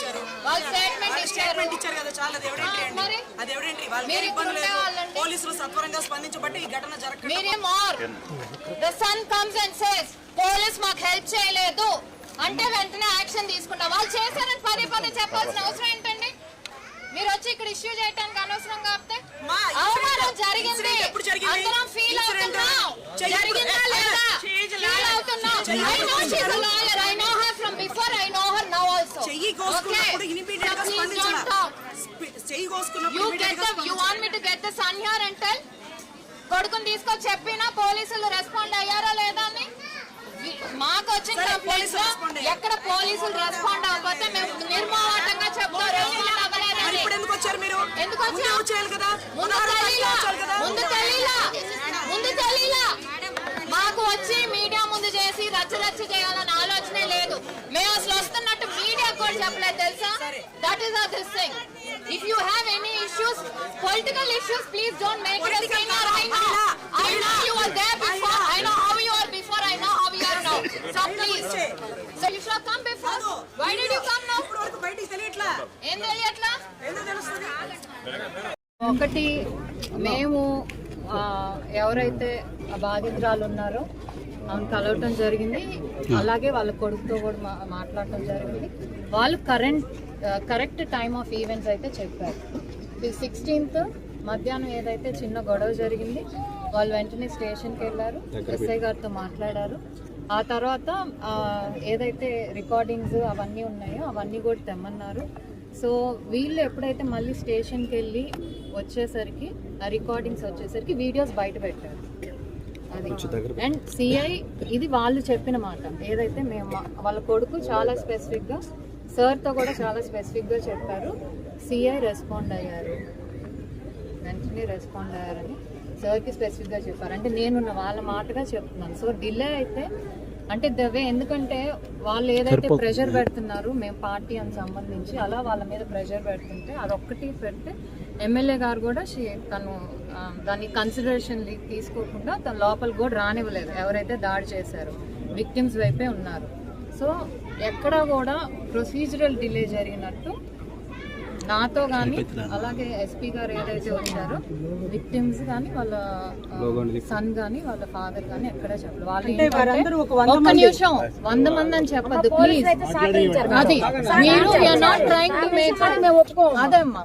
ఇచ్చారు? వాళ్ళు స్టేట్మెంట్ ఇచ్చారు కదా, చాలా అది ఎవిడెంటరీ అండి. అది ఎవిడెంటరీ. వాళ్ళకి ఇబ్బంది లేదు, పోలీసులు సత్వరంగా స్పందించబట్టి ఈ ఘటన జరగలేదు. The son comes and says police మాకు హెల్ప్ చేయలేదు అంటే వెంటనే యాక్షన్ తీసుకుంటాం. వాళ్ళు చేశారని పదే చెప్పాల్సిన అవసరం ఏంటండి? మీరు వచ్చి ఇక్కడ ఇష్యూ చేయడానికి అనవసరంగా ఆపితే అవమానం జరిగింది, అందరం ఫీల్ అవుతున్నాం. జరిగిందా లేదా ఫీల్ అవుతున్నాం. I know she's a lawyer, I know her from before, I know her now also. చెయ్యి కోసుకున్నప్పుడు ఇనిమిడియట్ గా స్పందించాలి. చెయ్యి కోసుకున్నప్పుడు you want me to get the son here and tell? కొడుకుని తీసుకొచ్చి చెప్పినా పోలీసులు రెస్పాండ్ అయ్యారా లేదా అని మాకు వచ్చిన కంప్లైంట్స్ ఎక్కడ పోలీసులు రెస్పాండ్ అవ్వకపోతే మేము నిర్మోహమాటంగా చెప్తారు. ముందు తెలీలా మాకు వచ్చి మీడియా ముందు చేసి రచ్చ చేయాలని ఆలోచనే లేదు. మేము అసలు వస్తున్నట్టు మీడియా కూడా చెప్పలేదు తెలుసా. That is this thing. If you have any issues, political issues, please don't make it a thing. I know you were there before. I know how you were before. I know how you are now. So please, so you should have come before. Why did you come now? ఏం తెలియట్లా? ఒకటి, మేము ఎవరైతే బాధితురాలు ఉన్నారో ఆమెను కలవటం జరిగింది. అలాగే వాళ్ళ కొడుకుతో కూడా మాట్లాడటం జరిగింది. వాళ్ళు కరెక్ట్ టైమ్ ఆఫ్ ఈవెంట్స్ అయితే చెప్పారు. 16th మధ్యాహ్నం ఏదైతే చిన్న గొడవ జరిగింది, వాళ్ళు వెంటనే స్టేషన్కి వెళ్ళారు, ఎస్ఐ గారితో మాట్లాడారు. ఆ తర్వాత ఏదైతే రికార్డింగ్స్ అవన్నీ ఉన్నాయో అవన్నీ కూడా తెమ్మన్నారు. సో వీళ్ళు ఎప్పుడైతే మళ్ళీ స్టేషన్కి వెళ్ళి వచ్చేసరికి ఆ రికార్డింగ్స్ వచ్చేసరికి వీడియోస్ బయట పెట్టారు. అది అండ్ సిఐ ఇది వాళ్ళు చెప్పిన మాట. ఏదైతే మేము వాళ్ళ కొడుకు చాలా స్పెసిఫిక్గా సార్తో కూడా చాలా స్పెసిఫిక్గా చెప్పారు. సిఐ రెస్పాండ్ అయ్యారు, వెంటనే రెస్పాండ్ అయ్యారని సార్కి స్పెసిఫిక్గా చెప్పారు. అంటే నేను వాళ్ళ మాటగా చెప్తున్నాను. సో డిలే అయితే అంటే దవే, ఎందుకంటే వాళ్ళు ఏదైతే ప్రెషర్ పెడుతున్నారు మేము పార్టీ అని సంబంధించి, అలా వాళ్ళ మీద ప్రెషర్ పెడుతుంటే అదొక్కటి పెడితే ఎమ్మెల్యే గారు కూడా తను దాన్ని కన్సిడరేషన్ తీసుకోకుండా తన లోపలికి కూడా రానివ్వలేదు. ఎవరైతే దాడి చేశారో విక్టిమ్స్ వైపే ఉన్నారు. సో ఎక్కడా కూడా ప్రొసీజరల్ డిలే జరిగినట్టు నాతో కానీ అలాగే ఎస్పీ గారు ఏదైతే వచ్చారో విక్టిమ్స్ కానీ వాళ్ళ సన్ కానీ వాళ్ళ ఫాదర్ కానీ ఎక్కడా చెప్పలేదు. వాళ్ళు ఒక్క నిమిషం 100 మంది అని చెప్పద్దు ప్లీజ్. అది మీరు అదేమ్మా,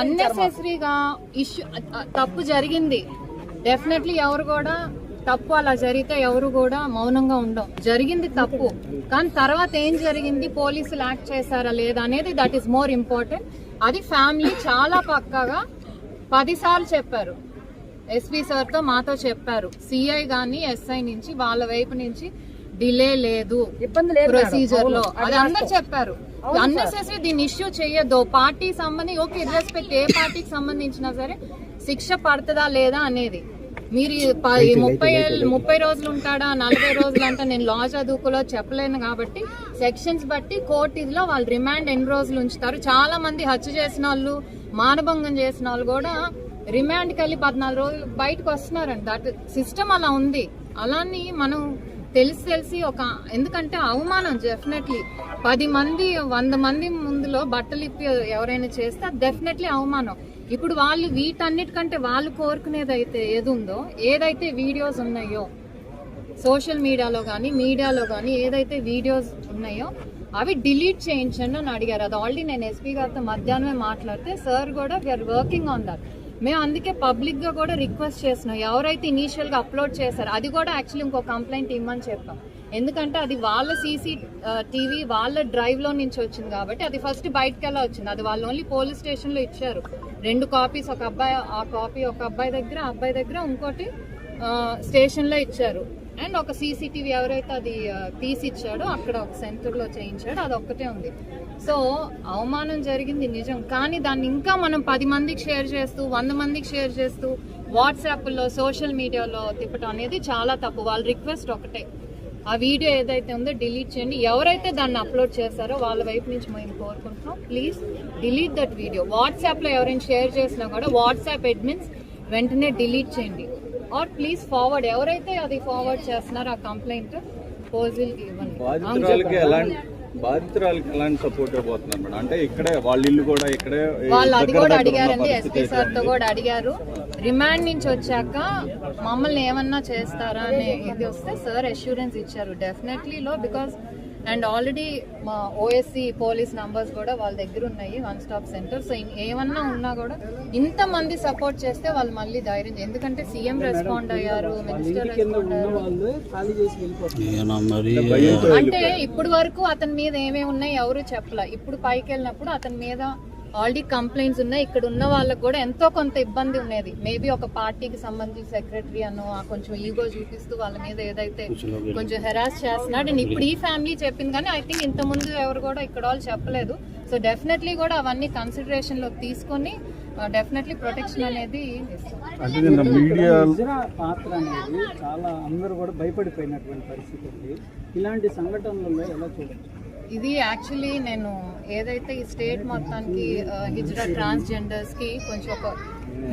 అన్నెసెసరీగా ఇష్యూ తప్పు జరిగింది. డెఫినెట్లీ ఎవరు కూడా తప్పు అలా జరిగితే ఎవరు కూడా మౌనంగా ఉండం. జరిగింది తప్పు, కానీ తర్వాత ఏం జరిగింది, పోలీసులు యాక్ట్ చేశారా లేదా అనేది దట్ ఈస్ మోర్ ఇంపార్టెంట్. అది ఫ్యామిలీ చాలా పక్కాగా 10 సార్లు చెప్పారు. ఎస్పీ సార్తో మాతో చెప్పారు. సిఐ గానీ ఎస్ఐ నుంచి వాళ్ళ వైపు నుంచి డిలే లేదు ప్రొసీజర్ లో, అది అందరు చెప్పారు. అన్నెసెసరీ దీన్ని ఇష్యూ చేయొద్దు. పార్టీ సంబంధించి ఓకే, ఇర్రెస్పెక్ట్ ఏ పార్టీకి సంబంధించినా సరే శిక్ష పడుతుందా లేదా అనేది మీరు 30 రోజులు ఉంటాడా 40 రోజులు అంటా నేను లా చదువుకులో చెప్పలేను. కాబట్టి సెక్షన్స్ బట్టి కోర్టు ఇదిలో వాళ్ళు రిమాండ్ ఎన్ని రోజులు ఉంచుతారు. చాలా మంది హత్య చేసిన వాళ్ళు, మానభంగం చేసిన వాళ్ళు కూడా రిమాండ్కి వెళ్ళి 14 రోజులు బయటకు వస్తున్నారండి. దట్ సిస్టమ్ అలా ఉంది. అలాని మనం తెలిసి ఎందుకంటే అవమానం డెఫినెట్లీ 10 మంది 100 మంది ముందులో బట్టలు ఇప్పి ఎవరైనా చేస్తే అది డెఫినెట్లీ అవమానం. ఇప్పుడు వాళ్ళు వీటన్నిటికంటే వాళ్ళు కోరుకునేది అయితే ఏది ఉందో, ఏదైతే వీడియోస్ ఉన్నాయో సోషల్ మీడియాలో కానీ ఏదైతే వీడియోస్ ఉన్నాయో అవి డిలీట్ చేయించండి అని అడిగారు. అది ఆల్రెడీ నేను ఎస్పీ గారితో మధ్యాహ్నమే మాట్లాడితే సార్ కూడా వీఆర్ వర్కింగ్ ఆన్ దట్. మేము అందుకే పబ్లిక్ గా కూడా రిక్వెస్ట్ చేస్తున్నాం. ఎవరైతే ఇనీషియల్ గా అప్లోడ్ చేశారో అది కూడా యాక్చువల్లీ ఇంకో కంప్లైంట్ ఇవ్వమని చెప్పాం. ఎందుకంటే అది వాళ్ళ CCTV వాళ్ళ డ్రైవ్ లో నుంచి వచ్చింది కాబట్టి అది ఫస్ట్ బయటకెలా వచ్చింది. అది వాళ్ళు ఓన్లీ పోలీస్ స్టేషన్ లో ఇచ్చారు 2 కాపీస్. ఒక అబ్బాయి దగ్గర ఇంకోటి స్టేషన్ లో ఇచ్చారు. అండ్ ఒక CCTV ఎవరైతే అది తీసిచ్చాడో అక్కడ ఒక సెంటర్ లో చేయించాడు, అది ఒక్కటే ఉంది. సో అవమానం జరిగింది నిజం, కానీ దాన్ని ఇంకా మనం 10 మందికి షేర్ చేస్తూ 100 మందికి షేర్ చేస్తూ వాట్సాప్లో సోషల్ మీడియాలో తిప్పటం అనేది చాలా తప్పు. వాళ్ళ రిక్వెస్ట్ ఒకటే, ఆ వీడియో ఏదైతే ఉందో డిలీట్ చేయండి. ఎవరైతే దాన్ని అప్లోడ్ చేస్తారో వాళ్ళ వైపు నుంచి మేము కోరుకుంటున్నాం, ప్లీజ్ డిలీట్ దట్ వీడియో. వాట్సాప్లో ఎవరైనా షేర్ చేసినా కూడా వాట్సాప్ అడ్మిన్స్ వెంటనే డిలీట్ చేయండి. ఆర్ ప్లీజ్ ఫార్వర్డ్, ఎవరైతే అది ఫార్వర్డ్ చేస్తున్నారో ఆ కంప్లైంట్ పోలీసులకి ఇవ్వండి. బాధితురాలకి ఎలాంటి సపోర్ట్ ఇవ్వబోతున్నారు మేడం? అంటే ఇక్కడే వాళ్ళ ఇల్లు కూడా ఇక్కడే వాళ్ళు అది కూడా అడిగారండి, ఎస్పీ సార్ తో కూడా అడిగారు. రిమాండ్ నుంచి వచ్చాక మమ్మల్ని ఏమన్నా చేస్తారా అనే ఇది వస్తే సార్ అష్యూరెన్స్ ఇచ్చారు డెఫినెట్లీ లో, బికాస్ అండ్ ఆల్రెడీ మా ఓఎస్సీ పోలీస్ నంబర్స్ కూడా వాళ్ళ దగ్గర ఉన్నాయి, వన్ స్టాప్ సెంటర్. సో ఏమన్నా ఉన్నా కూడా ఇంతమంది సపోర్ట్ చేస్తే వాళ్ళు మళ్ళీ ధైర్యం, ఎందుకంటే సీఎం రెస్పాండ్ అయ్యారు, మినిస్టర్ రెస్పాండ్ అయ్యారు. అంటే ఇప్పుడు వరకు అతని మీద ఏమేమి ఉన్నాయి ఎవరు చెప్పలే. ఇప్పుడు పైకి వెళ్ళినప్పుడు అతని మీద ఆల్రెడీ కంప్లైంట్స్ ఉన్నాయి. ఇక్కడ ఉన్న వాళ్ళకి కూడా ఎంతో కొంత ఇబ్బంది ఉన్నది. మేబీ ఒక పార్టీకి సంబంధించి సెక్రటరీ అన్నో కొంచెం ఈగో చూపిస్తూ వాళ్ళ మీద ఏదైతే కొంచెం హెరాస్ చేస్తున్నాడు. అండ్ ఇప్పుడు ఈ ఫ్యామిలీ చెప్పింది, కానీ ఐ థింక్ ఇంత ముందు ఎవరు కూడా ఇక్కడ వాళ్ళు చెప్పలేదు. సో డెఫినెట్లీ కూడా అవన్నీ కన్సిడరేషన్ లోకి తీసుకొని డెఫినెట్లీ ప్రొటెక్షన్ అనేది ఇస్తాం. పాత్ర అనేది చాలా అందరూ కూడా భయపడిపోయినటువంటి పరిస్థితి ఉంది. ఇలాంటి సంఘటనలలో ఎలా చూడొచ్చు? ఇది యాక్చువల్లీ నేను ఏదైతే ఈ స్టేట్ మొత్తానికి హిజ్రా ట్రాన్స్జెండర్స్ కి కొంచెం ఒక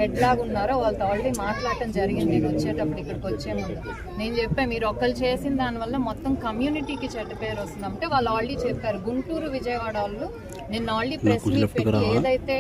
హెడ్ లాగా ఉన్నారో వాళ్ళతో ఆల్రెడీ మాట్లాడటం జరిగింది. నేను వచ్చేటప్పుడు ఇక్కడికి వచ్చే ముందు నేను చెప్పాను, మీరు ఒకళ్ళు చేసిన దానివల్ల మొత్తం కమ్యూనిటీకి చెడ్డ పేరు వస్తుంది. అంటే వాళ్ళు ఆల్రెడీ చెప్పారు, గుంటూరు విజయవాడ వాళ్ళు నిన్న ఆల్రెడీ ప్రెస్ మీట్ పెట్టి ఏదైతే